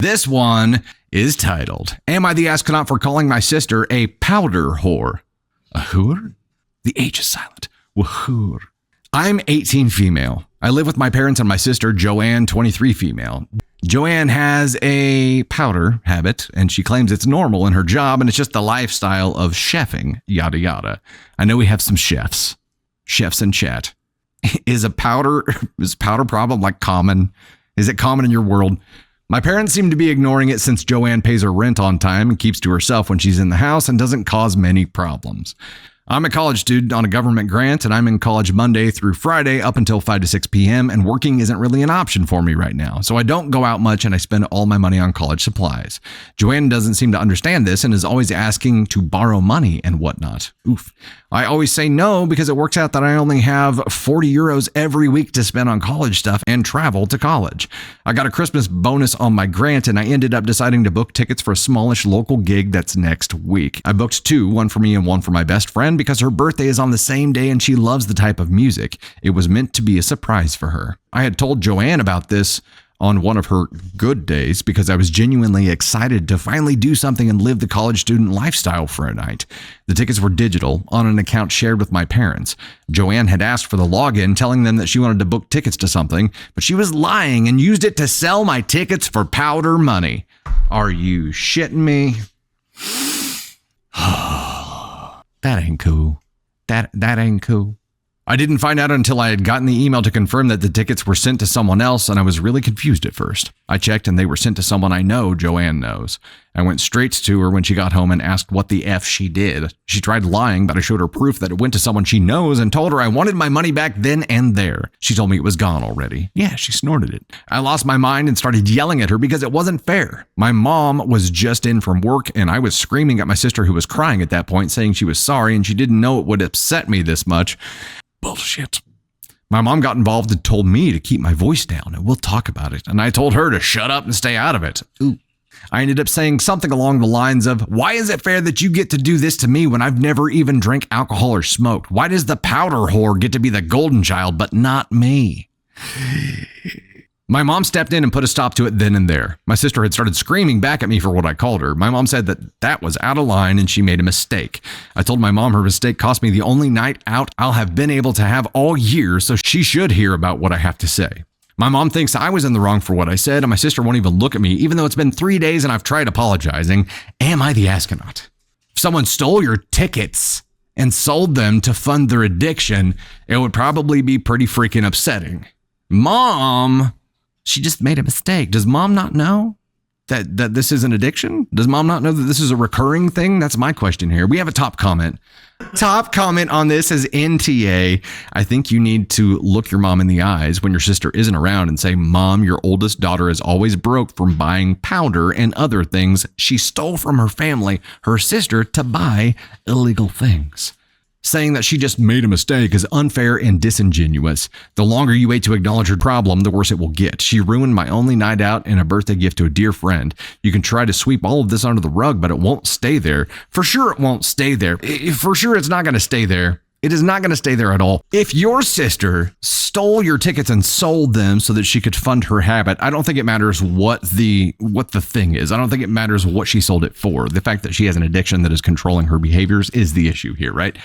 This one is titled, Am I the Astronaut for Calling My Sister a Powder Whore? A whore? The H is silent. Whore. I'm 18 female. I live with my parents and my sister, Joanne, 23 female. Joanne has a powder habit, and she claims it's normal in her job, and it's just the lifestyle of chefing, yada yada. I know we have some chefs in chat. Is powder problem like common? Is it common in your world? My parents seem to be ignoring it since Joanne pays her rent on time and keeps to herself when she's in the house and doesn't cause many problems. I'm a college student on a government grant, and I'm in college Monday through Friday up until 5 to 6 p.m., and working isn't really an option for me right now, so I don't go out much and I spend all my money on college supplies. Joanne doesn't seem to understand this and is always asking to borrow money and whatnot. Oof. I always say no because it works out that I only have 40 euros every week to spend on college stuff and travel to college. I got a Christmas bonus on my grant, and I ended up deciding to book tickets for a smallish local gig that's next week. I booked two, one for me and one for my best friend, because her birthday is on the same day and she loves the type of music. It was meant to be a surprise for her. I had told Joanne about this on one of her good days because I was genuinely excited to finally do something and live the college student lifestyle for a night. The tickets were digital on an account shared with my parents. Joanne had asked for the login, telling them that she wanted to book tickets to something, but she was lying and used it to sell my tickets for powder money. Are you shitting me? That ain't cool. That ain't cool. I didn't find out until I had gotten the email to confirm that the tickets were sent to someone else, and I was really confused at first. I checked and they were sent to someone I know Joanne knows. I went straight to her when she got home and asked what the F she did. She tried lying, but I showed her proof that it went to someone she knows and told her I wanted my money back then and there. She told me it was gone already. Yeah, she snorted it. I lost my mind and started yelling at her because it wasn't fair. My mom was just in from work, and I was screaming at my sister, who was crying at that point, saying she was sorry and she didn't know it would upset me this much. Bullshit. My mom got involved and told me to keep my voice down and we'll talk about it. And I told her to shut up and stay out of it. Ooh. I ended up saying something along the lines of, why is it fair that you get to do this to me when I've never even drank alcohol or smoked? Why does the powder whore get to be the golden child, but not me? My mom stepped in and put a stop to it then and there. My sister had started screaming back at me for what I called her. My mom said that was out of line and she made a mistake. I told my mom her mistake cost me the only night out I'll have been able to have all year, so she should hear about what I have to say. My mom thinks I was in the wrong for what I said, and my sister won't even look at me, even though it's been 3 days and I've tried apologizing. Am I the astronaut? If someone stole your tickets and sold them to fund their addiction, it would probably be pretty freaking upsetting. Mom... She just made a mistake. Does mom not know that this is an addiction? Does mom not know that this is a recurring thing? That's my question here. We have a top comment. Top comment on this is NTA. I think you need to look your mom in the eyes when your sister isn't around and say, Mom, your oldest daughter is always broke from buying powder and other things she stole from her family, her sister, to buy illegal things. Saying that she just made a mistake is unfair and disingenuous. The longer you wait to acknowledge her problem, the worse it will get. She ruined my only night out and a birthday gift to a dear friend. You can try to sweep all of this under the rug, but it won't stay there. For sure it won't stay there. For sure it's not going to stay there. It is not going to stay there at all. If your sister stole your tickets and sold them so that she could fund her habit, I don't think it matters what the thing is. I don't think it matters what she sold it for. The fact that she has an addiction that is controlling her behaviors is the issue here, right?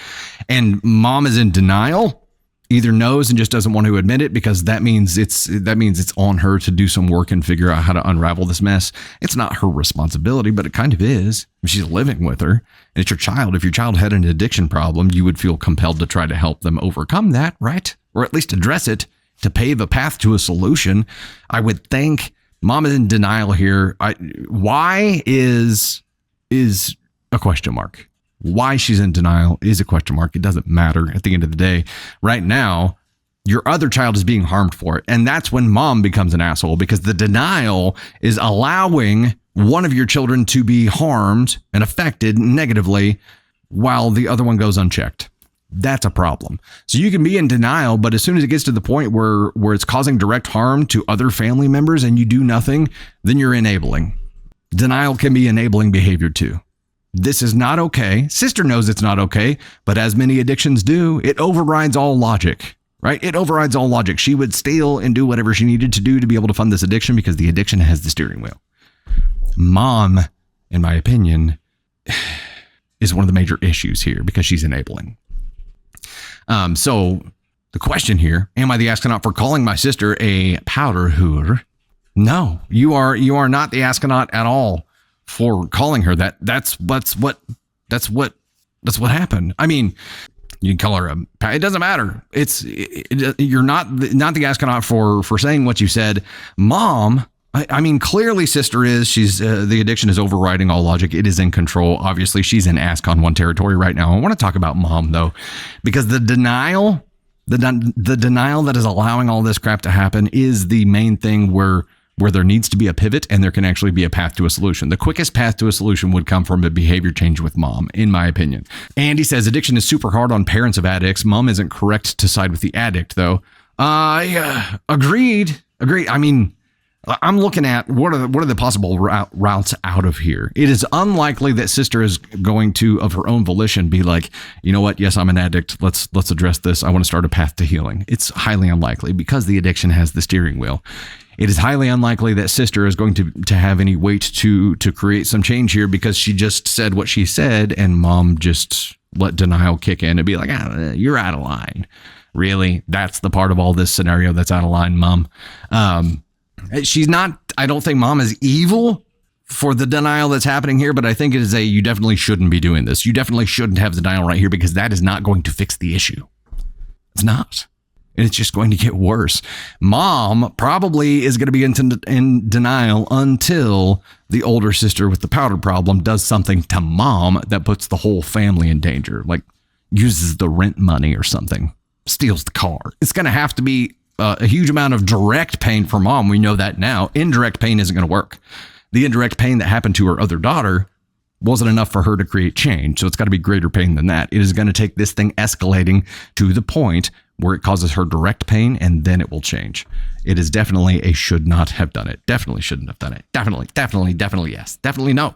And mom is in denial, either knows and just doesn't want to admit it because that means it's on her to do some work and figure out how to unravel this mess. It's not her responsibility, but it kind of is. She's living with her, and it's your child. If your child had an addiction problem, you would feel compelled to try to help them overcome that, right? Or at least address it to pave a path to a solution. I would think mom is in denial here. Why is a question mark. Why she's in denial is a question mark. It doesn't matter at the end of the day. Right now, your other child is being harmed for it. And that's when mom becomes an asshole, because the denial is allowing one of your children to be harmed and affected negatively while the other one goes unchecked. That's a problem. So you can be in denial, but as soon as it gets to the point where it's causing direct harm to other family members and you do nothing, then you're enabling. Denial can be enabling behavior too. This is not okay. Sister knows it's not okay, but as many addictions do, it overrides all logic, right? It overrides all logic. She would steal and do whatever she needed to do to be able to fund this addiction because the addiction has the steering wheel. Mom, in my opinion, is one of the major issues here because she's enabling. So the question here, am I the astronaut for calling my sister a powder hooer? No, you are not the astronaut at all for calling her that. That's what happened. I mean, you can call her it doesn't matter. You're not the astronaut for saying what you said. Mom, I mean, clearly sister she's the addiction is overriding all logic. It is in control. Obviously, she's in ASCON 1 territory right now. I want to talk about mom, though, because the denial that is allowing all this crap to happen is the main thing where there needs to be a pivot and there can actually be a path to a solution. The quickest path to a solution would come from a behavior change with mom, in my opinion. Andy says addiction is super hard on parents of addicts. Mom isn't correct to side with the addict, though. Yeah, agreed. I mean, I'm looking at what are the possible routes out of here. It is unlikely that sister is going to, of her own volition, be like, you know what? Yes, I'm an addict. Let's address this. I want to start a path to healing. It's highly unlikely because the addiction has the steering wheel. It is highly unlikely that sister is going to have any weight to create some change here because she just said what she said and mom just let denial kick in and be like, you're out of line. Really? That's the part of all this scenario that's out of line, mom. She's not, I don't think mom is evil for the denial that's happening here, but I think it is you definitely shouldn't be doing this. You definitely shouldn't have denial right here because that is not going to fix the issue. It's not. And it's just going to get worse. Mom probably is going to be in denial until the older sister with the powder problem does something to mom that puts the whole family in danger, like uses the rent money or something, steals the car. It's going to have to be a huge amount of direct pain for mom. We know that now. Indirect pain isn't going to work. The indirect pain that happened to her other daughter wasn't enough for her to create change. So it's got to be greater pain than that. It is going to take this thing escalating to the point where it causes her direct pain and then it will change. It is definitely a should not have done it. Definitely shouldn't have done it. Definitely yes. Definitely no.